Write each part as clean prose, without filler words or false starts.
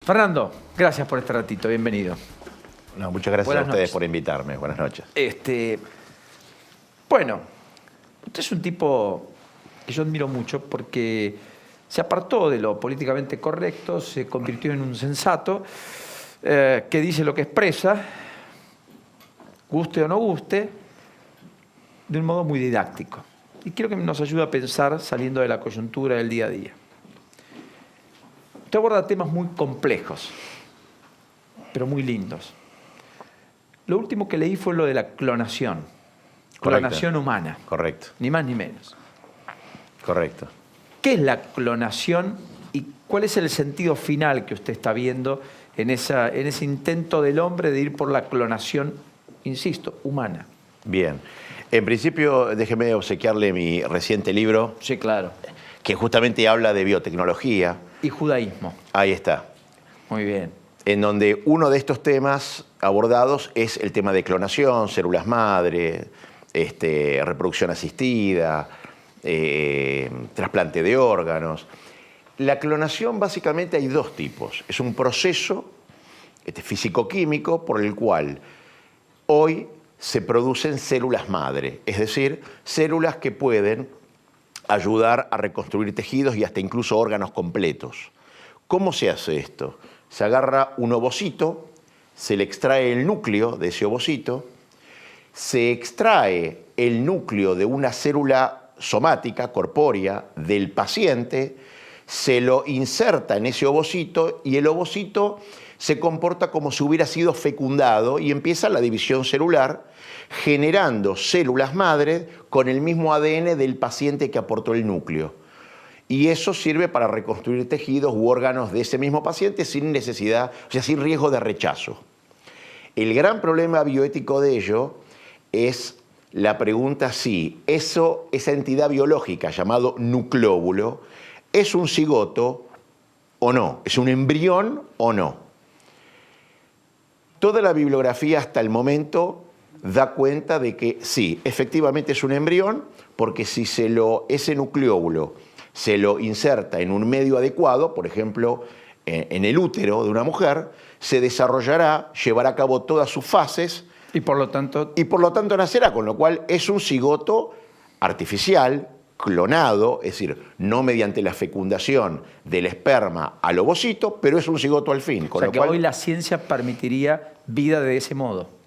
Fernando, gracias por este ratito, bienvenido. No, muchas gracias a ustedes por invitarme. Buenas noches. Bueno, usted es un tipo que yo admiro mucho porque se apartó de lo políticamente correcto, se convirtió en un sensato que dice lo que expresa, guste o no guste, de un modo muy didáctico. Y quiero que nos ayude a pensar saliendo de la coyuntura del día a día. Usted aborda temas muy complejos, pero muy lindos. Lo último que leí fue lo de la clonación. Clonación humana. Correcto. Ni más ni menos. Correcto. ¿Qué es la clonación y cuál es el sentido final que usted está viendo en ese intento del hombre de ir por la clonación, insisto, humana? Bien. En principio, déjeme obsequiarle mi reciente libro. Sí, claro. Que justamente habla de biotecnología. Y judaísmo. Ahí está. Muy bien. En donde uno de estos temas abordados es el tema de clonación, células madre, reproducción asistida, trasplante de órganos. La clonación básicamente hay dos tipos. Es un proceso físico-químico por el cual hoy se producen células madre, es decir, células que pueden ayudar a reconstruir tejidos y hasta incluso órganos completos. ¿Cómo se hace esto? Se agarra un ovocito, se le extrae el núcleo de ese ovocito, se extrae el núcleo de una célula somática, corpórea, del paciente, se lo inserta en ese ovocito y el ovocito se comporta como si hubiera sido fecundado y empieza la división celular, generando células madre con el mismo ADN del paciente que aportó el núcleo. Y eso sirve para reconstruir tejidos u órganos de ese mismo paciente sin necesidad, o sea, sin riesgo de rechazo. El gran problema bioético de ello es la pregunta si esa entidad biológica llamado nucleóbulo es un cigoto o no, es un embrión o no. Toda la bibliografía hasta el momento da cuenta de que sí, efectivamente es un embrión, porque si ese nucleóbulo se lo inserta en un medio adecuado, por ejemplo, en el útero de una mujer, se desarrollará, llevará a cabo todas sus fases y por lo tanto nacerá, con lo cual es un cigoto artificial, clonado, es decir, no mediante la fecundación del esperma al ovocito, pero es un cigoto al fin. O sea que hoy la ciencia permitiría vida de ese modo.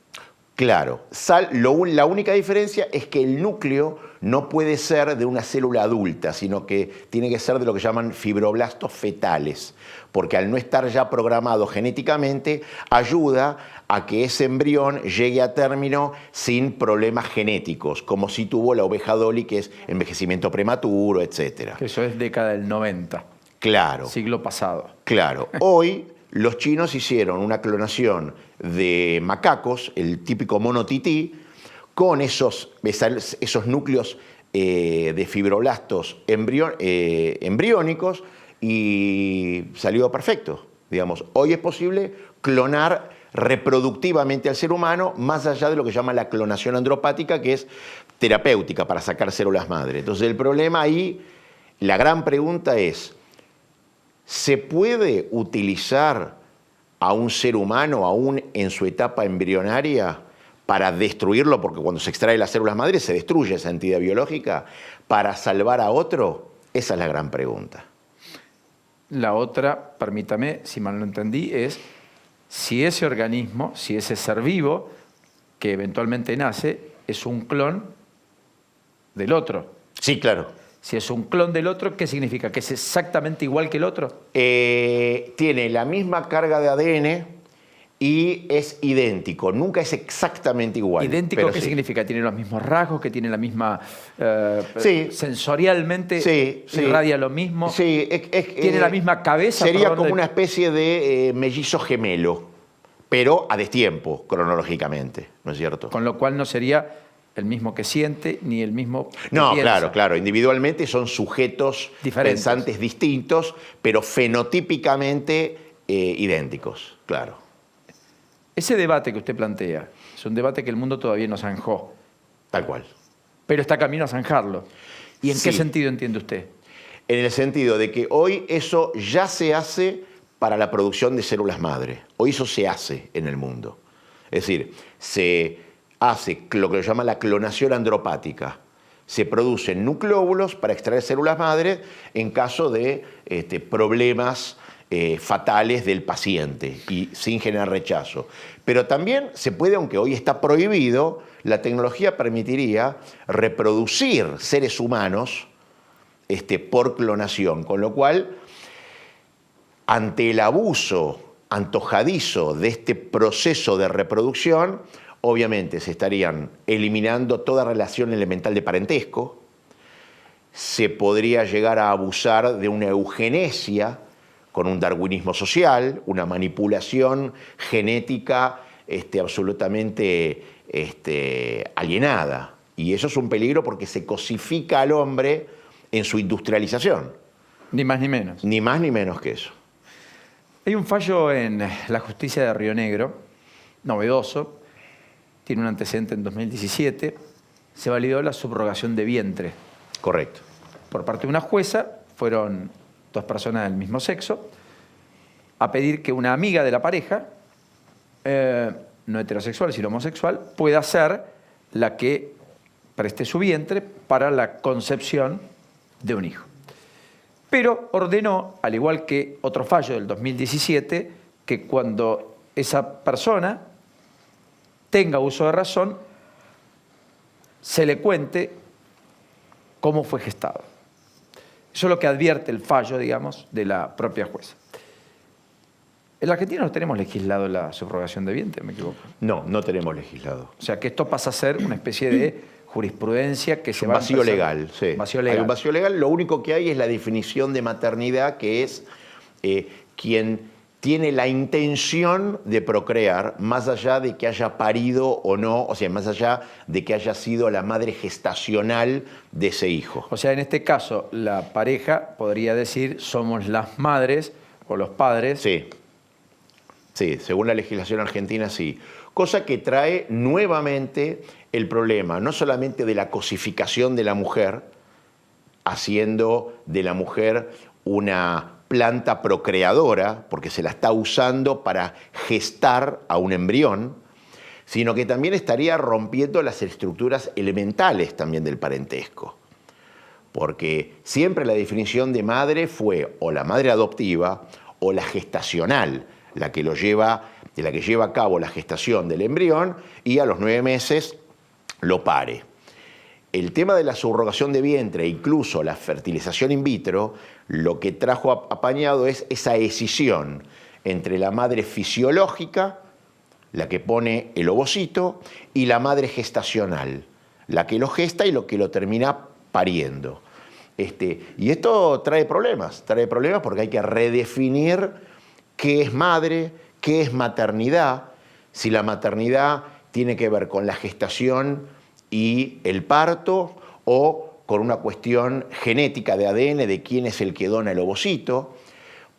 Claro, la única diferencia es que el núcleo no puede ser de una célula adulta, sino que tiene que ser de lo que llaman fibroblastos fetales, porque al no estar ya programado genéticamente, ayuda a que ese embrión llegue a término sin problemas genéticos, como si tuvo la oveja Dolly, que es envejecimiento prematuro, etc. Eso es década del 90. Claro. Siglo pasado. Claro. Hoy los chinos hicieron una clonación de macacos, el típico mono tití, con esos núcleos de fibroblastos embriónicos y salió perfecto. Digamos, hoy es posible clonar reproductivamente al ser humano más allá de lo que llama la clonación andropática, que es terapéutica para sacar células madre. Entonces el problema ahí, la gran pregunta es, ¿se puede utilizar a un ser humano aún en su etapa embrionaria para destruirlo, porque cuando se extrae las células madre se destruye esa entidad biológica, para salvar a otro? Esa es la gran pregunta. La otra, permítame, si mal no entendí, es si ese organismo, si ese ser vivo que eventualmente nace, es un clon del otro. Sí, claro. Si es un clon del otro, ¿qué significa? ¿Que es exactamente igual que el otro? Tiene la misma carga de ADN y es idéntico. Nunca es exactamente igual. ¿Idéntico qué significa? ¿Tiene los mismos rasgos? ¿Que tiene la misma... sí. Sensorialmente irradia lo mismo? Sí. ¿Tiene la misma cabeza? Sería como una especie de mellizo gemelo, pero a destiempo, cronológicamente, ¿no es cierto? Con lo cual no sería el mismo que siente, ni el mismo que No, piensa. claro. Individualmente son sujetos diferentes, pensantes distintos, pero fenotípicamente idénticos, claro. Ese debate que usted plantea es un debate que el mundo todavía no zanjó. Tal cual. Pero está camino a zanjarlo. ¿Y en Sí. qué sentido entiende usted? En el sentido de que hoy eso ya se hace para la producción de células madre. Hoy eso se hace en el mundo. Es decir, se hace lo que se llama la clonación andropática. Se producen nucleóbulos para extraer células madre en caso de problemas fatales del paciente y sin generar rechazo. Pero también se puede, aunque hoy está prohibido, la tecnología permitiría reproducir seres humanos por clonación, con lo cual, ante el abuso antojadizo de este proceso de reproducción, obviamente se estarían eliminando toda relación elemental de parentesco, se podría llegar a abusar de una eugenesia con un darwinismo social, una manipulación genética absolutamente alienada. Y eso es un peligro porque se cosifica al hombre en su industrialización. Ni más ni menos. Ni más ni menos que eso. Hay un fallo en la justicia de Río Negro, novedoso, tiene un antecedente en 2017, se validó la subrogación de vientre. Correcto. Por parte de una jueza, fueron 2 personas del mismo sexo, a pedir que una amiga de la pareja, no heterosexual, sino homosexual, pueda ser la que preste su vientre para la concepción de un hijo. Pero ordenó, al igual que otro fallo del 2017, que cuando esa persona tenga uso de razón, se le cuente cómo fue gestado. Eso es lo que advierte el fallo, digamos, de la propia jueza. En la Argentina no tenemos legislado la subrogación de vientre, ¿me equivoco? No, no tenemos legislado. O sea, que esto pasa a ser una especie de jurisprudencia que se va a vacío legal, sí. Vacío legal. Hay un vacío legal. Lo único que hay es la definición de maternidad, que es quien tiene la intención de procrear, más allá de que haya parido o no, o sea, más allá de que haya sido la madre gestacional de ese hijo. O sea, en este caso, la pareja podría decir, somos las madres o los padres. Sí, sí, según la legislación argentina, sí. Cosa que trae nuevamente el problema, no solamente de la cosificación de la mujer, haciendo de la mujer una planta procreadora, porque se la está usando para gestar a un embrión, sino que también estaría rompiendo las estructuras elementales también del parentesco. Porque siempre la definición de madre fue o la madre adoptiva o la gestacional, la que lleva a cabo la gestación del embrión y a los 9 meses lo pare. El tema de la subrogación de vientre, incluso la fertilización in vitro, lo que trajo apañado es esa escisión entre la madre fisiológica, la que pone el ovocito, y la madre gestacional, la que lo gesta y lo que lo termina pariendo. Y esto trae problemas porque hay que redefinir qué es madre, qué es maternidad, si la maternidad tiene que ver con la gestación y el parto o con una cuestión genética de ADN de quién es el que dona el ovocito.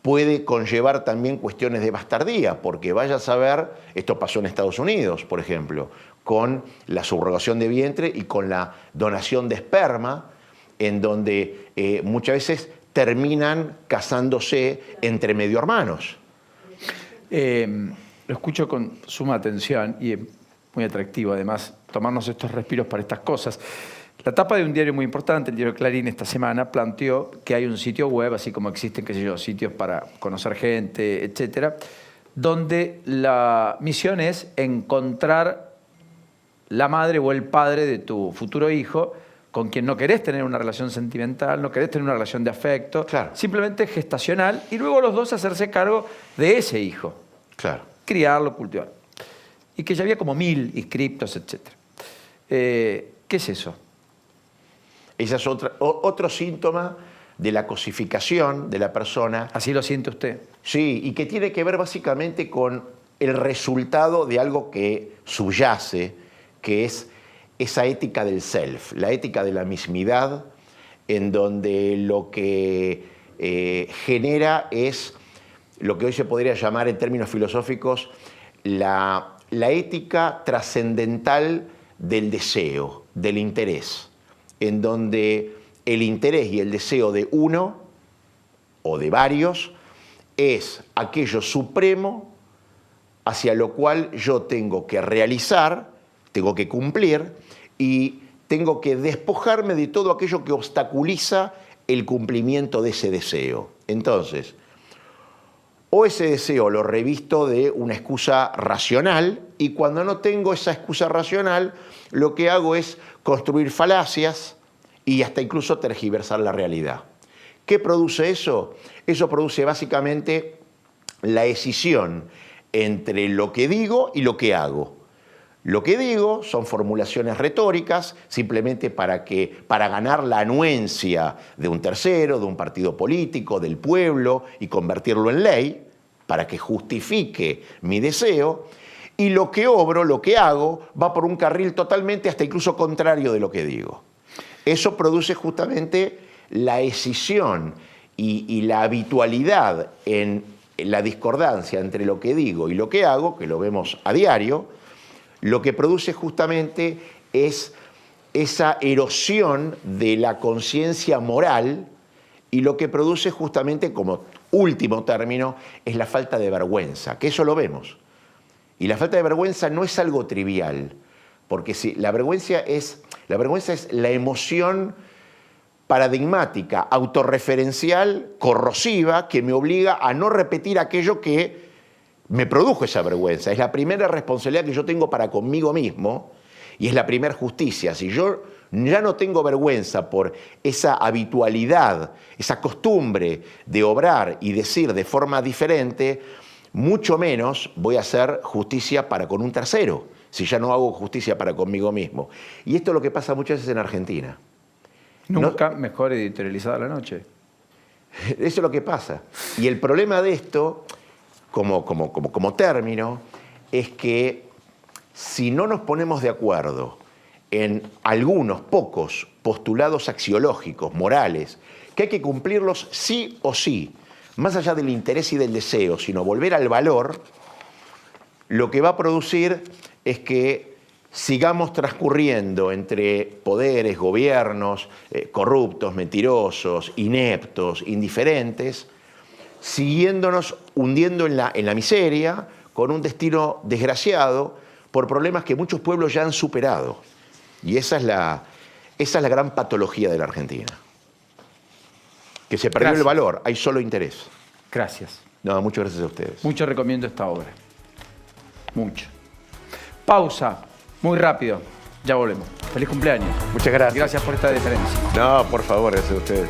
Puede conllevar también cuestiones de bastardía, porque vaya a saber, esto pasó en Estados Unidos, por ejemplo, con la subrogación de vientre y con la donación de esperma, en donde muchas veces terminan casándose entre medio hermanos. Lo escucho con suma atención y es muy atractivo, además, tomarnos estos respiros para estas cosas. La tapa de un diario muy importante, el diario Clarín, esta semana planteó que hay un sitio web, así como existen, qué sé yo, sitios para conocer gente, etcétera, donde la misión es encontrar la madre o el padre de tu futuro hijo con quien no querés tener una relación sentimental, no querés tener una relación de afecto, claro, simplemente gestacional, y luego los dos hacerse cargo de ese hijo. Claro. Criarlo, cultivarlo. Y que ya había como 1000 inscriptos, etc. ¿Qué es eso? Ese es otro síntoma de la cosificación de la persona. ¿Así lo siente usted? Sí, y que tiene que ver básicamente con el resultado de algo que subyace, que es esa ética del self, la ética de la mismidad, en donde lo que genera es lo que hoy se podría llamar en términos filosóficos la ética trascendental del deseo, del interés, en donde el interés y el deseo de uno o de varios es aquello supremo hacia lo cual yo tengo que realizar, tengo que cumplir y tengo que despojarme de todo aquello que obstaculiza el cumplimiento de ese deseo. Entonces, o ese deseo lo revisto de una excusa racional y cuando no tengo esa excusa racional, lo que hago es construir falacias y hasta incluso tergiversar la realidad. ¿Qué produce eso? Eso produce básicamente la escisión entre lo que digo y lo que hago. Lo que digo son formulaciones retóricas simplemente para ganar la anuencia de un tercero, de un partido político, del pueblo y convertirlo en ley, para que justifique mi deseo. Y lo que obro, lo que hago, va por un carril totalmente hasta incluso contrario de lo que digo. Eso produce justamente la escisión y la habitualidad en la discordancia entre lo que digo y lo que hago, que lo vemos a diario. Lo que produce justamente es esa erosión de la conciencia moral y lo que produce justamente, como último término, es la falta de vergüenza, que eso lo vemos. Y la falta de vergüenza no es algo trivial, porque si la vergüenza es la emoción paradigmática, autorreferencial, corrosiva, que me obliga a no repetir aquello que me produjo esa vergüenza. Es la primera responsabilidad que yo tengo para conmigo mismo y es la primera justicia. Si yo ya no tengo vergüenza por esa habitualidad, esa costumbre de obrar y decir de forma diferente, mucho menos voy a hacer justicia para con un tercero, si ya no hago justicia para conmigo mismo. Y esto es lo que pasa muchas veces en Argentina. Nunca mejor editorializada la noche. Eso es lo que pasa. Y el problema de esto, como término, es que si no nos ponemos de acuerdo en algunos pocos postulados axiológicos, morales, que hay que cumplirlos sí o sí, más allá del interés y del deseo, sino volver al valor, lo que va a producir es que sigamos transcurriendo entre poderes, gobiernos, corruptos, mentirosos, ineptos, indiferentes, siguiéndonos hundiendo en la miseria, con un destino desgraciado, por problemas que muchos pueblos ya han superado. Y esa es la gran patología de la Argentina. Que se perdió el valor, hay solo interés. Gracias. No, muchas gracias a ustedes. Mucho recomiendo esta obra. Mucho. Pausa, muy rápido. Ya volvemos. Feliz cumpleaños. Muchas gracias. Gracias por esta deferencia. No, por favor, gracias a ustedes.